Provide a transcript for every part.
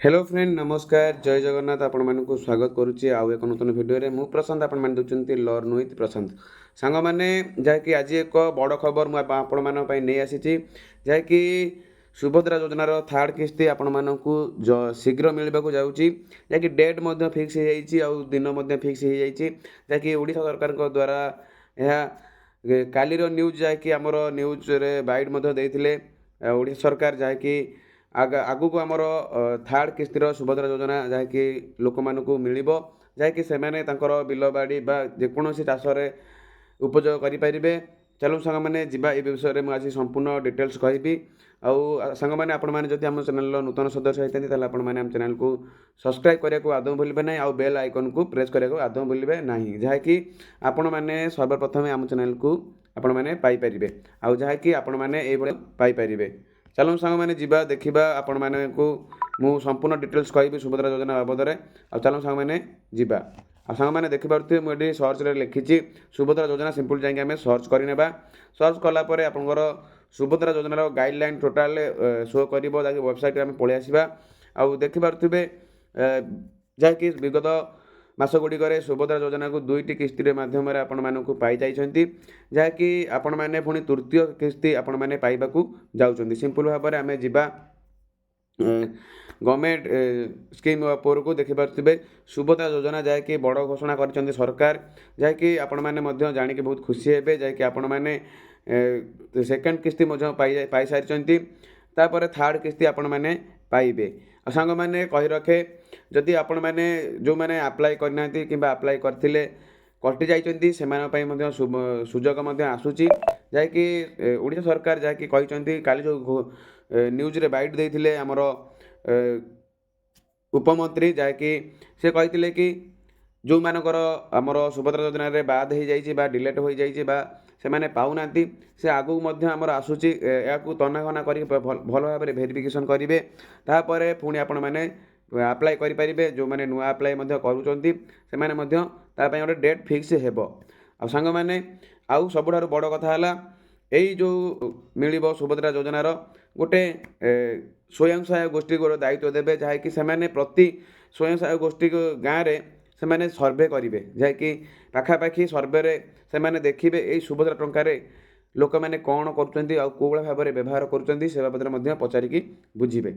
Hello friend नमस्कार जय जगन्नाथ आपण मानक स्वागत करुच्ची आउ एक नूतन भिडियो मु प्रशांत आपण मैंने देखते लर्न विथ प्रशांत सांग मैंने जहाँकि आज एक बड़ खबर मुझे नहीं आसी जहाँकि सुभद्रा योजनार थर्ड किस्ती आपण मानक शीघ्र मिलवाक जाऊँगी जहाँकि डेट फिक्स हो दिन फिक्स हो जहाँकि ओडिशा सरकार द्वारा यह कालीर न्यूज जहाँकि आमर न्यूज रे बाइट देते ओडिशा सरकार जहाँकि आगक आमर थर्ड किस्तिर सुभद्रा योजना जहाँकि लोक मानक मिल जहाँकि से बिल बाड़ी जेकोसी चाष उपयोग करेंगे। चलो सांग मैंने जी विषय में आज संपूर्ण डिटेल्स कहि आउ सांग मैंने आपण मैंने जब आम चैनल नूतन सदस्य होती आम चैनल को सब्सक्राइब करने को आदौ भूलें ना आउ बेल आइकन को प्रेस करने को आदौ भूलें ना जहाँकि आपण मैंने सर्वप्रथम आम चैनल को आपण मैंने पाइपर आउ जहाँकि आपण मैंने ये पाइपर। चलो सांग मैंने जीवा देखा आपण मैंने को मु संपूर्ण डिटेल्स कहि सुभद्रा योजना बाबद में आ चलो सांग मैंने जीवा आ सांग मैंने देखिपे मुझे सर्च लिखी सुभद्रा योजना सिंपल जाकि आम सर्च करने सर्च कलापर आपंकर सुभद्रा योजनार गाइडलाइन टोटाल शो कर वेबसाइट आम पलि आसवा आउ देखिपे जहाँकि विगत मास गुड़िक सुभद्रा योजना को दुईटी किस्ती मध्यम आपण मानक पाई जाइछंती जहाँकि आपण मैंने पुणी तृतीय किस्ती आपण मैंने पाइबाकू जाउछंती। सिंपल भाव में आम जीवा गवर्नमेंट स्कीम उपर को देखिपे सुभद्रा योजना जहाँकि बड़ घोषणा कर सरकार जहाँकि आपण मैंने जानिक बहुत खुशी हे जहाँकि आपण मैंने सेकेंड किस्ती पाई सारी तापर थर्ड किस्ती आपण मैंने पाइबे। सांग मैंने कही रखे जदि आपण मैंने जो मैंने अप्लाई करना कि अप्लाई करते कटि जाइए सुजोग आसूची जहाँकि ओडिशा सरकार जहाँकि कहते काली जो न्यूज रे बाइट देते आमर उपमंत्री जहाँकि से कहते कि जो मानकर आमर सुभद्रा योजना रे बाद हो जाइए डिलेट हो जाइए से मैंने पाऊना से आगू आमर आसूची या तनाघना कर भल भाव में भेरिफिकेसन करेंगे तापर पुणी आपण मैंने अप्लाई करेंगे जो मैंने नुआ अप्लाई करुँच गोटे डेट फिक्स हो सांग मैंने आउ सबुठ बड़ कथा यही जो मिल सुभद्रा योजनार गोटे स्वयं सहायक गोष्ठी को दायित्व देवे जहाँकि से प्रति स्वयं सहायक गोष्ठी गाँव में से मैंने सर्वे करेंगे जहाँकि पाखापाखि सर्वे से मैंने देखिए यही सुभद्रा टंकार लोक मैंने कौन कर कौन भाव में व्यवहार कर बाबद में पचारिकी बुझे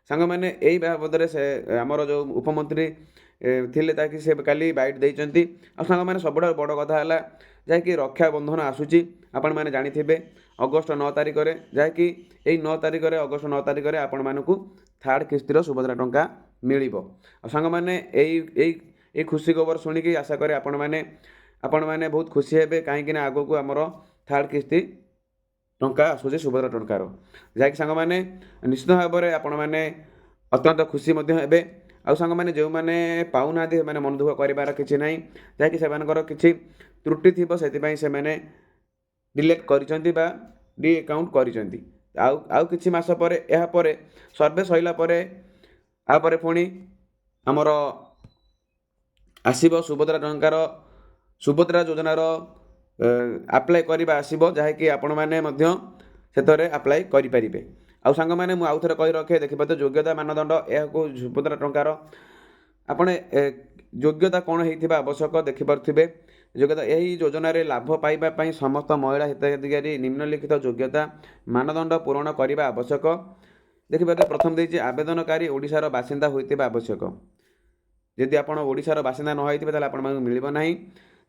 सांग मैंने यही बाबद से आमर जो उपमंत्री थिले ताकि से काली बाइट देइचंती आ सांग मैंने सब बड़ कथा है जहाँकि रक्षाबंधन आसूची आपण मैंने जानी अगस्ट 9 तारिख में जहाँकि यही 9 तारिख में अगस्ट 9 तारिख में आपण मानक थर्ड किस्तिर सुभद्रा टंका मिल सांग मैंने यही खुशी खबर शुणिकी आशा करें आपण मैंने बहुत खुशी हे कहीं आग को आमर थर्ड किस्ती टंका आसूची सुभद्रा टंकार जहाँकि सांग मैंने निश्चित भाव में आपण मैंने अत्यंत खुशी हे आउ सांग मैंने जो मैंने पाऊना मैंने मन दुख कर किसी ना जहाँकि से किसी त्रुटि थी से मैंने डिलेट कर डी अकाउंट कर किसी मास पर यापर सर्वे सैला पुणी आमर आसब सुभद्रा टंकार सुभद्रा योजनार अप्लाई करवा आसब जहाँकि आपण मैंने से अप्लाई करेंगे आउ सांग मैंने आउ थे कही रखे देखिए योग्यता मानदंड यह सुभद्रा टंकार आपण योग्यता कौन होता आवश्यक देखिपे योग्यता यही योजना लाभ पाइबापी समस्त महिला हिताधिकारी निम्नलिखित योग्यता मानदंड पूरण करने आवश्यक देखिए प्रथम देखिए आवेदनकारी ओडिशार बासिंदा होइतिबा आवश्यक यदि आपण ओडिशार बासिंदा न होइतिबे ताले आपण मिलिब नाही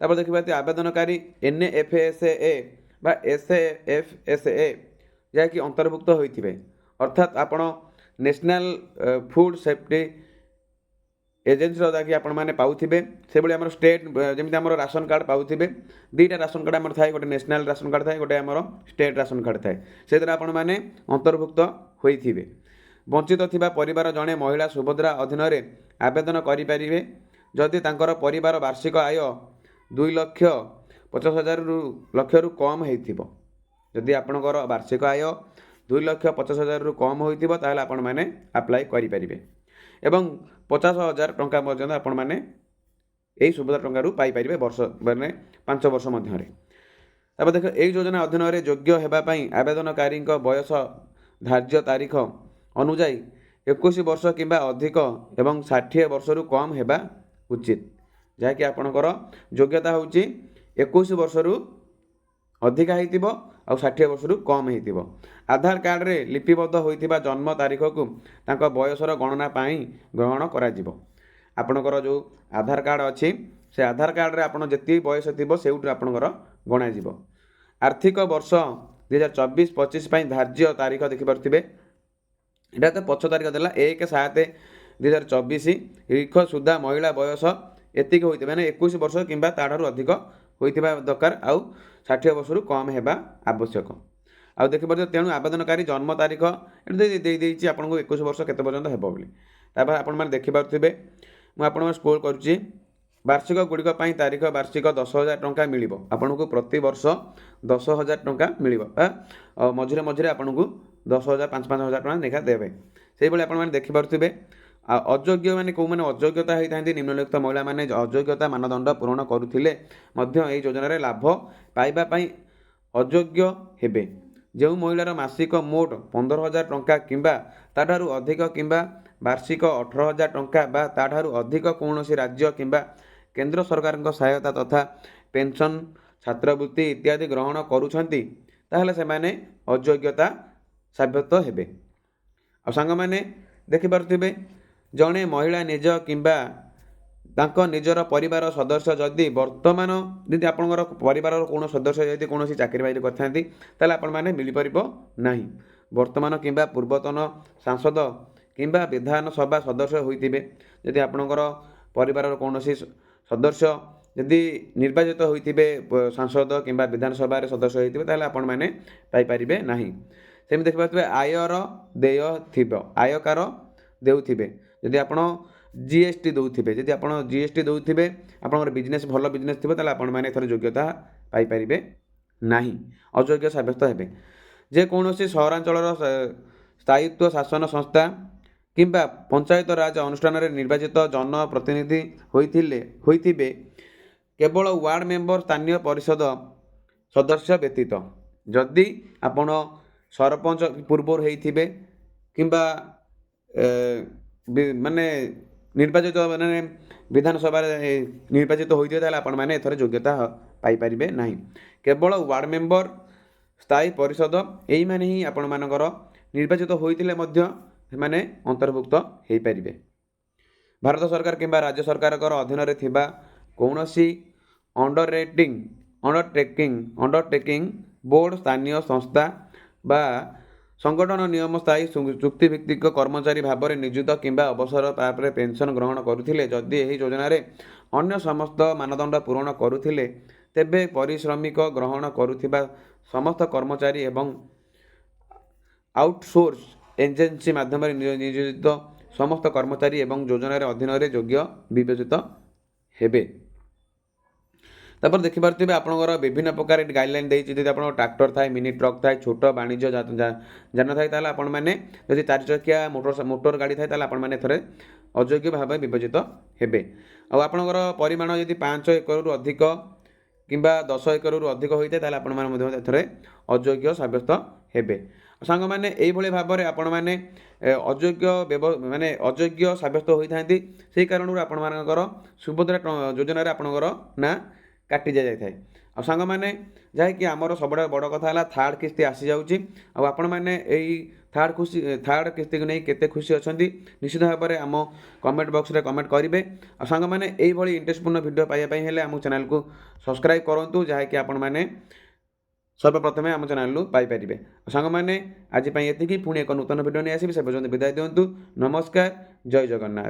तापर देखिए आवेदनकारी NFSA बा SAFSA जहाँकि अंतर्भुक्त होइतिबे अर्थात आपण नेशनल फूड सेफ्टी एजेंसी जहाँकि आपण मैंने पाऊे से भाई आम स्टेट जमी आम राशन कार्ड पाऊे दुईटा राशन कार्ड आम थाए गोटे नेशनल राशन कार्ड थाए गोटे आम स्टेट राशन कार्ड थाए से आपण मैंने अंतर्भुक्त होइथिबे वंचित थिबा परिवार जड़े महिला सुभद्रा अधीन आवेदन करें जदि तांकर परिवार वार्षिक आय 2,50,000 लक्ष कम हो जदि आपणकर वार्षिक आय 2,50,000 कम होता आपण मैंने अप्लाई करेंगे एवं 50,000 टंका पर्यंत आपण मैंने यही सुभद्रा टंकार पाइपर वर्ष मैंने 5 वर्ष मध्य देख यही योजना अधीन योग्य होगापी आवेदनकारी बयस धार्य तारीख अनुजाई 21 ବର୍ଷ କିମ୍ବା ଅଧିକ ଏବଂ 60 ବର୍ଷରୁ କମ୍ ହେବା ଉଚିତ, ଯାହାକି ଆପଣଙ୍କର ଯୋଗ୍ୟତା ହେଉଛି 21 ବର୍ଷରୁ ଅଧିକା ହେଇଥିବ ଆଉ 60 ବର୍ଷରୁ କମ୍ ହେଇଥିବ। ଆଧାର କାର୍ଡ଼ରେ ଲିପିବଦ୍ଧ ହୋଇଥିବା ଜନ୍ମ ତାରିଖକୁ ତାଙ୍କ ବୟସର ଗଣନା ପାଇଁ ଗ୍ରହଣ କରାଯିବ। ଆପଣଙ୍କର ଯେଉଁ ଆଧାର କାର୍ଡ଼ ଅଛି ସେ ଆଧାର କାର୍ଡ଼ରେ ଆପଣ ଯେତିକି ବୟସ ଥିବ ସେଇଠୁ ଆପଣଙ୍କର ଗଣାଯିବ। ଆର୍ଥିକ ବର୍ଷ 2024-25 ପାଇଁ ଧାର୍ଯ୍ୟ ତାରିଖ ଦେଖିପାରୁଥିବେ। ଏଇଟା ତ ପଛ ତାରିଖ ଦେଲା 1/7/2024 ତାରିଖ ସୁଦ୍ଧା ମହିଳା ବୟସ ଏତିକି ହୋଇଥିବ, ମାନେ 21 ବର୍ଷ କିମ୍ବା ତାଠାରୁ ଅଧିକ ହୋଇଥିବା ଦରକାର ଆଉ 60 ବର୍ଷରୁ କମ୍ ହେବା ଆବଶ୍ୟକ। ଆଉ ଦେଖିପାରୁଥିବେ ତେଣୁ ଆବେଦନକାରୀ ଜନ୍ମ ତାରିଖ ଏଠି ଦେଇଦେଇଛି ଆପଣଙ୍କୁ 21 ବର୍ଷ କେତେ ପର୍ଯ୍ୟନ୍ତ ହେବ ବୋଲି। ତାପରେ ଆପଣମାନେ ଦେଖିପାରୁଥିବେ ମୁଁ ଆପଣଙ୍କୁ ସ୍କ୍ରୋଲ୍ କରୁଛି। ବାର୍ଷିକ ଗୁଡ଼ିକ ପାଇଁ ତାରିଖ ବାର୍ଷିକ 10,000 ଟଙ୍କା ମିଳିବ ଆପଣଙ୍କୁ, ପ୍ରତିବର୍ଷ 10,000 ଟଙ୍କା ମିଳିବ। ମଝିରେ ମଝିରେ ଆପଣଙ୍କୁ 10,000 5,000 ଟଙ୍କା ଲେଖା ଦେବେ। ସେଇଭଳି ଆପଣମାନେ ଦେଖିପାରୁଥିବେ। ଆଉ ଅଯୋଗ୍ୟ ମାନେ କେଉଁମାନେ ଅଯୋଗ୍ୟତା ହୋଇଥାନ୍ତି, ନିମ୍ନଲିଖିତ ମହିଳାମାନେ ଅଯୋଗ୍ୟତା ମାନଦଣ୍ଡ ପୂରଣ କରୁଥିଲେ ମଧ୍ୟ ଏହି ଯୋଜନାରେ ଲାଭ ପାଇବା ପାଇଁ ଅଯୋଗ୍ୟ ହେବେ। ଯେଉଁ ମହିଳାର ମାସିକ ମୋଟ 15,000 ଟଙ୍କା କିମ୍ବା ତାଠାରୁ ଅଧିକ କିମ୍ବା ବାର୍ଷିକ 18,000 ଟଙ୍କା ବା ତାଠାରୁ ଅଧିକ କୌଣସି ରାଜ୍ୟ କିମ୍ବା କେନ୍ଦ୍ର ସରକାରଙ୍କ ସହାୟତା ତଥା ପେନ୍ସନ୍, ଛାତ୍ରବୃତ୍ତି ଇତ୍ୟାଦି ଗ୍ରହଣ କରୁଛନ୍ତି ତାହେଲେ ସେମାନେ ଅଯୋଗ୍ୟତା ସାବ୍ୟସ୍ତ ହେବେ। ଆଉ ସାଙ୍ଗମାନେ ଦେଖିପାରୁଥିବେ ଜଣେ ମହିଳା ନିଜ କିମ୍ବା ତାଙ୍କ ନିଜର ପରିବାର ସଦସ୍ୟ ଯଦି ବର୍ତ୍ତମାନ ଯଦି ଆପଣଙ୍କର ପରିବାରର କୌଣସି ସଦସ୍ୟ ଯଦି କୌଣସି ଚାକିରି ବାକିରି କରିଥାନ୍ତି ତାହେଲେ ଆପଣମାନେ ମିଳିପାରିବ ନାହିଁ। ବର୍ତ୍ତମାନ କିମ୍ବା ପୂର୍ବତନ ସାଂସଦ କିମ୍ବା ବିଧାନସଭା ସଦସ୍ୟ ହୋଇଥିବେ, ଯଦି ଆପଣଙ୍କର ପରିବାରର କୌଣସି ସଦସ୍ୟ ଯଦି ନିର୍ବାଚିତ ହୋଇଥିବେ ସାଂସଦ କିମ୍ବା ବିଧାନସଭାରେ ସଦସ୍ୟ ହୋଇଥିବେ ତାହେଲେ ଆପଣମାନେ ପାଇପାରିବେ ନାହିଁ। ସେମିତି ଦେଖିପାରୁଥିବେ ଆୟର ଦେୟ ଥିବ, ଆୟକାର ଦେଉଥିବେ, ଯଦି ଆପଣ GST ଦେଉଥିବେ, ଯଦି ଆପଣ GST ଦେଉଥିବେ ଆପଣଙ୍କର ବିଜନେସ୍ ଭଲ ବିଜନେସ୍ ଥିବ ତାହେଲେ ଆପଣମାନେ ଏଥର ଯୋଗ୍ୟତା ପାଇପାରିବେ ନାହିଁ, ଅଯୋଗ୍ୟ ସାବ୍ୟସ୍ତ ହେବେ। ଯେକୌଣସି ସହରାଞ୍ଚଳର ସ୍ଥାୟୀତ୍ୱ ଶାସନ ସଂସ୍ଥା କିମ୍ବା ପଞ୍ଚାୟତ ରାଜ ଅନୁଷ୍ଠାନରେ ନିର୍ବାଚିତ ଜନପ୍ରତିନିଧି ହୋଇଥିବେ କେବଳ ୱାର୍ଡ଼ ମେମ୍ବର ସ୍ଥାନୀୟ ପରିଷଦ ସଦସ୍ୟ ବ୍ୟତୀତ। ଯଦି ଆପଣ ସରପଞ୍ଚ ପୂର୍ବରୁ ହେଇଥିବେ କିମ୍ବା ମାନେ ନିର୍ବାଚିତ ମାନେ ବିଧାନସଭାରେ ନିର୍ବାଚିତ ହୋଇଥିବେ ତାହେଲେ ଆପଣମାନେ ଏଥର ଯୋଗ୍ୟତା ପାଇପାରିବେ ନାହିଁ। କେବଳ ୱାର୍ଡ଼ ମେମ୍ବର, ସ୍ଥାୟୀ ପରିଷଦ ଏଇମାନେ ହିଁ ଆପଣମାନଙ୍କର ନିର୍ବାଚିତ ହୋଇଥିଲେ ମଧ୍ୟ ସେମାନେ ଅନ୍ତର୍ଭୁକ୍ତ ହୋଇପାରିବେ। ଭାରତ ସରକାର କିମ୍ବା ରାଜ୍ୟ ସରକାରଙ୍କର ଅଧୀନରେ ଥିବା କୌଣସି ଅଣ୍ଡରଟେକିଂ ବୋର୍ଡ଼, ସ୍ଥାନୀୟ ସଂସ୍ଥା ବା ସଂଗଠନ ନିୟମ ସ୍ଥାୟୀ ଚୁକ୍ତିଭିତ୍ତିକ କର୍ମଚାରୀ ଭାବରେ ନିଯୁକ୍ତ କିମ୍ବା ଅବସର ପ୍ରାପ୍ତ ପେନ୍ସନ୍ ଗ୍ରହଣ କରୁଥିଲେ, ଯଦି ଏହି ଯୋଜନାରେ ଅନ୍ୟ ସମସ୍ତ ମାନଦଣ୍ଡ ପୂରଣ କରୁଥିଲେ ତେବେ ପାରିଶ୍ରମିକ ଗ୍ରହଣ କରୁଥିବା ସମସ୍ତ କର୍ମଚାରୀ ଏବଂ ଆଉଟସୋର୍ସ ଏଜେନ୍ସି ମାଧ୍ୟମରେ ନିୟୋଜିତ ସମସ୍ତ କର୍ମଚାରୀ ଏବଂ ଯୋଜନାର ଅଧୀନରେ ଯୋଗ୍ୟ ବିବେଚିତ ହେବେ। ତାପରେ ଦେଖିପାରୁଥିବେ ଆପଣଙ୍କର ବିଭିନ୍ନ ପ୍ରକାର ଗାଇଡ଼ଲାଇନ୍ ଦେଇଛି। ଯଦି ଆପଣଙ୍କର ଟ୍ରାକ୍ଟର ଥାଏ, ମିନି ଟ୍ରକ୍ ଥାଏ, ଛୋଟ ବାଣିଜ୍ୟ ଯାନ ଥାଏ ତାହେଲେ ଆପଣମାନେ, ଯଦି 4 ଚକିଆ ମୋଟର ଗାଡ଼ି ଥାଏ ତାହେଲେ ଆପଣମାନେ ଏଥରେ ଅଯୋଗ୍ୟ ଭାବେ ବିବେଚିତ ହେବେ। ଆଉ ଆପଣଙ୍କର ପରିମାଣ ଯଦି 5 ଏକରରୁ ଅଧିକ କିମ୍ବା 10 ଏକରରୁ ଅଧିକ ହୋଇଥାଏ ତାହେଲେ ଆପଣମାନେ ମଧ୍ୟ ଏଥରେ ଅଯୋଗ୍ୟ ସାବ୍ୟସ୍ତ ହେବେ। ସାଙ୍ଗମାନେ ଏଇଭଳି ଭାବରେ ଆପଣମାନେ ଅଯୋଗ୍ୟ ସାବ୍ୟସ୍ତ ହୋଇଥାନ୍ତି। ସେହି କାରଣରୁ ଆପଣମାନଙ୍କର ସୁଭଦ୍ରା ଯୋଜନାରେ ଆପଣଙ୍କର ନାଁ କାଟି ଦିଆଯାଇଥାଏ। ଆଉ ସାଙ୍ଗମାନେ ଯାହାକି ଆମର ସବୁଠାରୁ ବଡ଼ କଥା ହେଲା ଥାର୍ଡ଼ କିସ୍ତି ଆସିଯାଉଛି। ଆଉ ଆପଣମାନେ ଏଇ ଥାର୍ଡ଼ କିସ୍ତିକୁ ନେଇ କେତେ ଖୁସି ଅଛନ୍ତି ନିଶ୍ଚିତ ଭାବରେ ଆମ କମେଣ୍ଟ ବକ୍ସରେ କମେଣ୍ଟ କରିବେ। ଆଉ ସାଙ୍ଗମାନେ ଏଇଭଳି ଇଣ୍ଟରେଷ୍ଟପୂର୍ଣ୍ଣ ଭିଡ଼ିଓ ପାଇବା ପାଇଁ ହେଲେ ଆମ ଚ୍ୟାନେଲକୁ ସବସ୍କ୍ରାଇବ୍ କରନ୍ତୁ, ଯାହାକି ଆପଣମାନେ ସର୍ବପ୍ରଥମେ ଆମ ଚ୍ୟାନେଲରୁ ପାଇପାରିବେ। ସାଙ୍ଗମାନେ ଆଜି ପାଇଁ ଏତିକି, ପୁଣି ଏକ ନୂତନ ଭିଡ଼ିଓ ନେଇ ଆସିବି, ସେ ପର୍ଯ୍ୟନ୍ତ ବିଦାୟ ଦିଅନ୍ତୁ। ନମସ୍କାର, ଜୟ ଜଗନ୍ନାଥ।